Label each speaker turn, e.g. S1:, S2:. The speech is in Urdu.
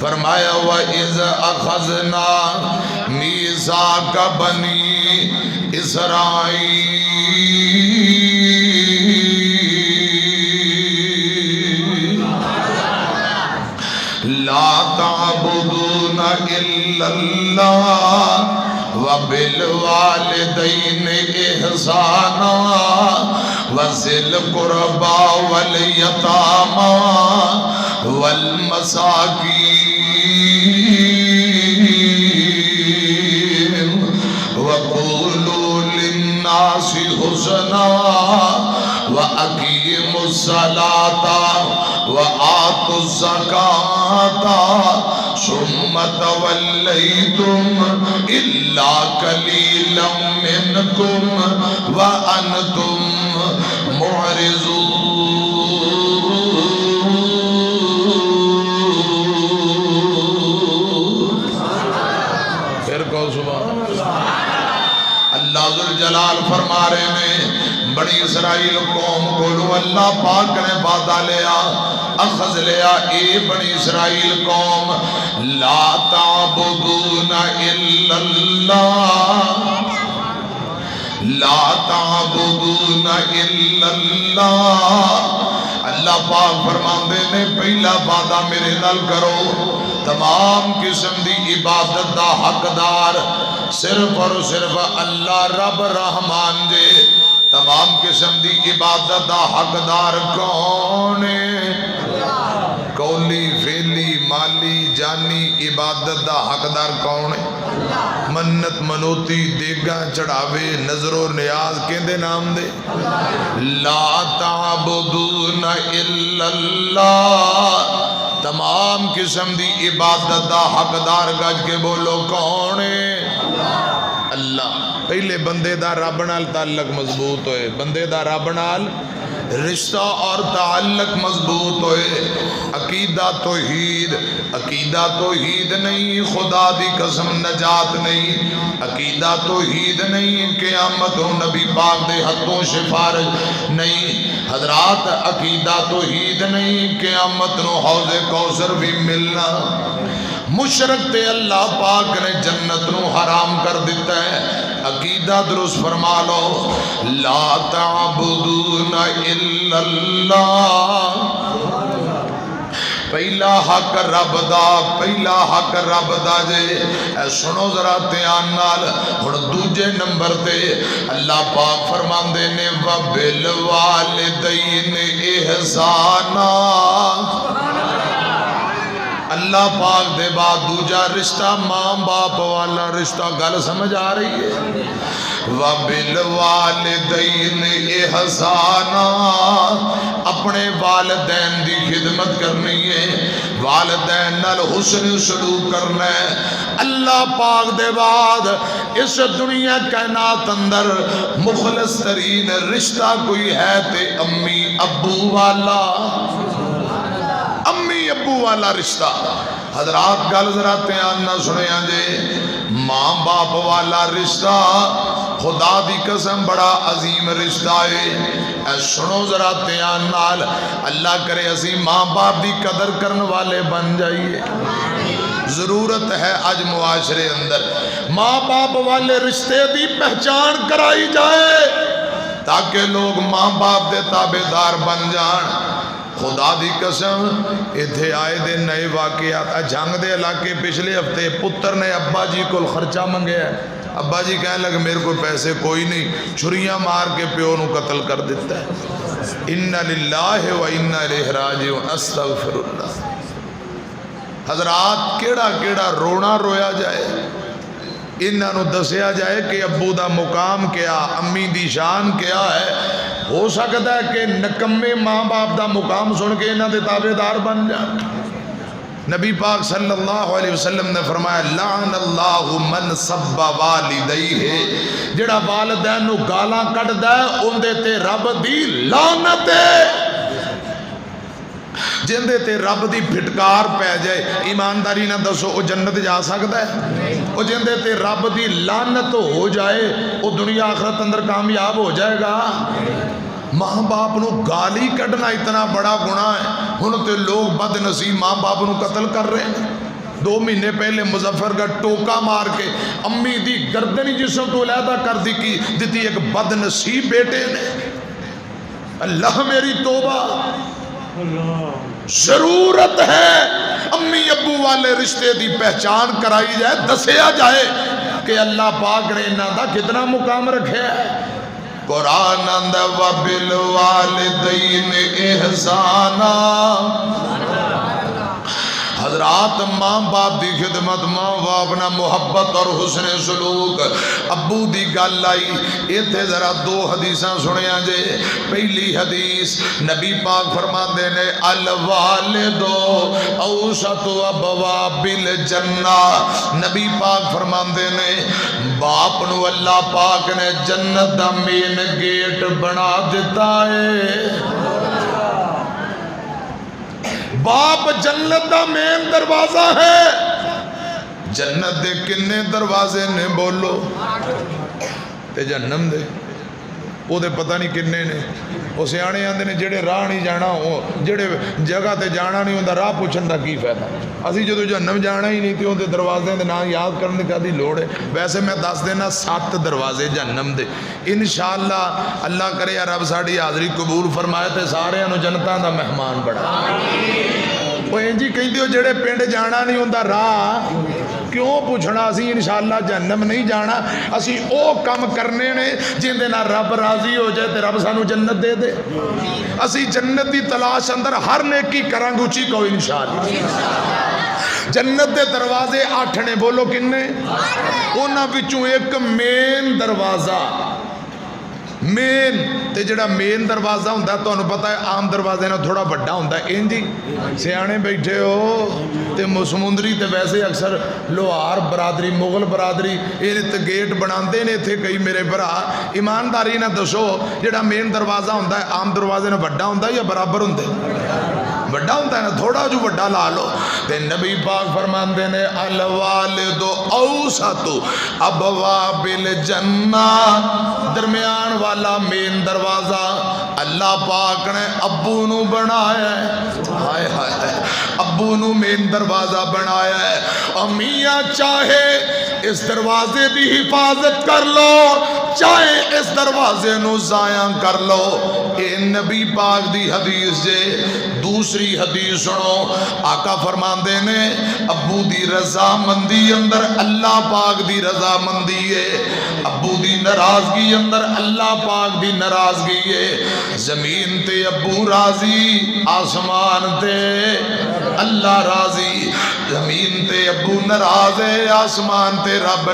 S1: فرمایا وَإِذْ أَخَذْنَا مِيثَاقَ بَنِي إِسْرَائِيلَ لَا تَعْبُدُونَ إِلَّا اللَّهَ وَبِالْوَالِدَيْنِ إِحْسَانًا وَذِي الْقُرْبَى وَالْيَتَامَى وَالْمَسَاكِينِ وَقُولُوا لِلنَّاسِ حُسْنًا وَأَقِيمُوا الصَّلَاةَ وَآتُوا الزَّكَاةَ ثُمَّ تَوَلَّيْتُمْ إِلَّا قَلِيلًا مِّنكُمْ وَأَنْتُمْ مُعْرِضُونَ۔ پھر کہو سبحان اللہ۔ اللہ ذوالجلال فرما رہے ہیں بنی اسرائیل قوم کو اللہ پاک نے وعدہ لیا، اخذ لیا، اے بنی اسرائیل قوم لا تعبدون الا اللہ، لا تعبدون الا اللہ۔ اللہ پاک فرماندے نے پہلا وعدہ میرے نال کرو، تمام قسم دی عبادت دا حقدار صرف اور صرف اللہ رب رحمان دے۔ تمام قسم دی عبادت دا حقدار کون ہے؟ قولی فعلی مالی جانی عبادت دا حقدار کون ہے؟ منت منوتی دیگا چڑھاوے نظر و نیاز کہندے نام دے؟ لا تعبدون الا اللہ۔ تمام قسم دی عبادت دا حقدار گج کے بولو کون ہے؟ اللہ۔ پہلے بندے دا رب نال تعلق مضبوط ہوئے، بندے دا رب نال رشتہ اور تعلق مضبوط ہوئے۔ عقیدہ توحید، عقیدہ توحید نہیں خدا دی قسم نجات نہیں، عقیدہ توحید نہیں قیامت و نبی پاک دے ہتھوں سفارش نہیں، حضرات عقیدہ توحید نہیں قیامت نو حوض کوثر بھی ملنا۔ مشرک تے اللہ پاک نے جنت نو حرام کر دیتا ہے۔ عقیدہ درست فرما لو، لا تعبدون الا اللہ۔ پہلا حق رب دا، پہلا حق رب دا جے۔ اے سنو ذرا دھیان نال، ہن دوجے نمبر تے اللہ پاک فرماندے نے وَبِالْوَالِدَيْنِ إِحْسَانًا۔ اللہ پاک دے بعد دوجا رشتہ ماں باپ والا رشتہ، گل سمجھ آ رہی ہے؟ وَبِالْوَالِدَيْنِ إِحْسَانًا۔ اپنے والدین دی خدمت کرنی ہے، والدین نال حسن سلوک کرنا ہے۔ اللہ پاک دے بعد اس دنیا کائنات اندر مخلص ترین رشتہ کوئی ہے تے امی ابو والا، امی ابو والا رشتہ۔ حضرات گل ذرا دھیان نہ سنیا جے، ماں باپ والا رشتہ خدا دی قسم بڑا عظیم رشتہ ہے۔ اے سنو ذرا دھیان نال، اللہ کرے اسی ماں باپ دی قدر کرن والے بن جائیے۔ ضرورت ہے آج معاشرے اندر ماں باپ والے رشتے دی پہچان کرائی جائے تاکہ لوگ ماں باپ دے تابعدار بن جان۔ خدا دی قسم اتھے آئے دے نئے واقعات، جنگ دے علاقے پچھلے ہفتے پتر نے ابا جی کو خرچہ منگے ہے، ابا جی کہنے لگے میرے کو پیسے کوئی نہیں، چھریاں مار کے پیو نو قتل کر دیتا ہے۔ اِنَّ لِلَّهِ وَإِنَّ إِلَيْهِ رَاجِعُونَ۔ استغفر اللہ۔ حضرات کیڑا کیڑا رونا رویا جائے، انہاں نو دسیا جائے کہ ابو دا مقام کیا، امی دی شان کیا ہے۔ ہو سکتا ہے کہ نکمے ماں باپ دا مقام سن کے انہاں دے تابعدار بن جان۔ نبی پاک صلی اللہ علیہ وسلم نے فرمایا لعن اللہ من سب والدیہ، جڑا والدین نو گالاں کٹ دے ان دے تے رب دی لعنت ہے۔ جن دے تے رب دی پھٹکار پہ جائے، ایمانداری نہ دسو او جنت جا سکتا ہے؟ او جن دے تے رب دی لعنت ہو جائے او دنیا آخرت اندر کامیاب ہو جائے گا؟ ماں باپ نو گالی کڈنا اتنا بڑا گناہ ہے، ہن تے لوگ بد نصیب ماں باپ نو قتل کر رہے ہیں۔ 2 مہینے پہلے مظفر گڑھ ٹوکا مار کے امی دی گردنی جسم تو علیحدہ کر دیتی ایک بد نصیب بیٹے نے. اللہ میری توبہ، ضرورت ہے امی ابو والے رشتے دی پہچان کرائی جائے، دسیا جائے کہ اللہ پاک نے انہاں دا کتنا مقام رکھے ہے. قرآن اندر وبالوالدین احسانا. حضرات ماں باپ دی خدمت، ماں باپ نہ محبت اور حسن سلوک. ابو دی گل آئی ایتھے ذرا 2 حدیثاں سنیا جے. پہلی حدیث نبی پاک فرماندے نے الوالدو اوسط ابواب الجنہ. نبی پاک فرماندے نے باپ نو اللہ پاک نے جنت دا مین گیٹ بنا دیتا ہے. باپ جنت دا مین دروازہ ہے. جنت دے کنے دروازے نے بولو؟ تے جہنم دے وہ دے پتہ نہیں کنے نے. وہ سیانے آندے نے جڑے راہ نہیں جانا، جڑے جگہ تے جانا نہیں ہوندہ راہ پوچھن دا کی فائدہ. اسی جدو جہنم جانا ہی نہیں تھی ان دے دروازے دے نام یاد کرنے کا دی لوڑ ہے. ویسے میں دس دینا 7 دروازے جہنم دے. انشاءاللہ اللہ کرے یا رب ساڑی حاضری قبول فرمائے تے سارے انو جنتان دا مہمان بڑھا. وہ انجی کہیں دیو جڑے پینڈ جانا نہیں ہوندہ راہ کیوں پوچھنا؟ اسی انشاءاللہ جہنم نہیں جانا. اسی او کم کرنے نے جن دینا رب راضی ہو جائے تے رب سانو جنت دے دے. اسی جنت دی تلاش اندر ہر نیکی کرانگ اچھی کو انشاءاللہ. جنت دے دروازے 8 نے بولو کنے؟ اونا بچوں ایک مین دروازہ. مین تے جڑا مین دروازہ ہوندہ تو انہوں پتہ ہے عام دروازے نہ تھوڑا بڑا ہوندہ ہے. انجی سیانے بیٹھے ہو تے سمندری تے ویسے اکثر لوہار برادری مغل برادری یہ تے گیٹ بناندے نے تھے کئی میرے برا. ایمانداری نہ دسو جڑا مین دروازہ ہوندہ ہے عام دروازے نہ بڑا ہوندہ ہے یا برابر ہوندے؟ بڑا ہوتا ہے نا، تھوڑا جو بڑا لا لو. تے نبی پاک فرماندے نے الوالد اوسط ابواب الجنہ. درمیان والا مین دروازہ اللہ پاک نے ابو نو بنایا ہے. ہائے ہائے ابو نو مین دروازہ بنایا ہے. اور میاں چاہے اس دروازے دی حفاظت کر لو چاہے اس دروازے نو ضائع کر لو. اے نبی پاک دی حدیث جے. دوسری حدیث سنو، آقا فرماندے نے ابو دی رضا مندی اندر اللہ پاک دی رضا مندی ہے. ابو دی ناراضگی اندر اللہ پاک دی ناراضگی ہے. زمین تے ابو راضی، آسمان تے اللہ راضی. زمین تے ابو ناراض ہے، آسمان تے رب